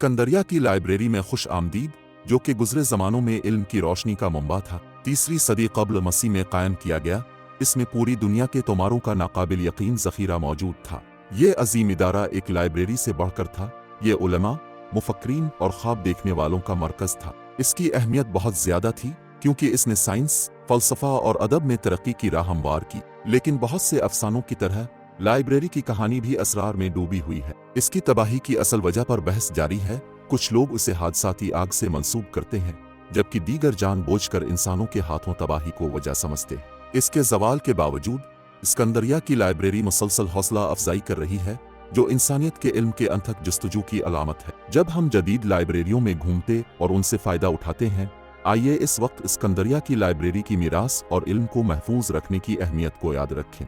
स्कंदरिया की लाइब्रेरी में खुश आमदीद, जो कि गुजरे ज़मानों में इल्म की रोशनी का मंबा था, 3वीं सदी क़ब्ल मसीह में कायम किया गया। इसमें पूरी दुनिया के तोमारों का नाकाबिल यकीन ज़ख़ीरा मौजूद था। ये अजीम इदारा एक लाइब्रेरी से बढ़कर था। ये उलमा, मुफक्रीन और ख्वाब देखने वालों का मरकज़ था। इसकी अहमियत बहुत ज़्यादा थी क्योंकि इसने साइंस, फ़लसफ़ा और अदब में तरक्की की राह हमवार की। लेकिन बहुत से अफसानों की तरह लाइब्रेरी की कहानी भी असरार में डूबी हुई है। इसकी तबाही की असल वजह पर बहस जारी है। कुछ लोग उसे हादसाती आग से मंसूब करते हैं, जबकि दीगर जानबूझकर इंसानों के हाथों तबाही को वजह समझते हैं। इसके ज़वाल के बावजूद स्कंदरिया की लाइब्रेरी मुसलसल हौसला अफजाई कर रही है, जो इंसानियत के इल्म के अनथक जस्तजू की अलामत है। जब हम जदीद लाइब्रेरियों में घूमते और उनसे फ़ायदा उठाते हैं, आइए इस वक्त स्कंदरिया की लाइब्रेरी की मीरास और इल्म को महफूज रखने की अहमियत को याद रखें।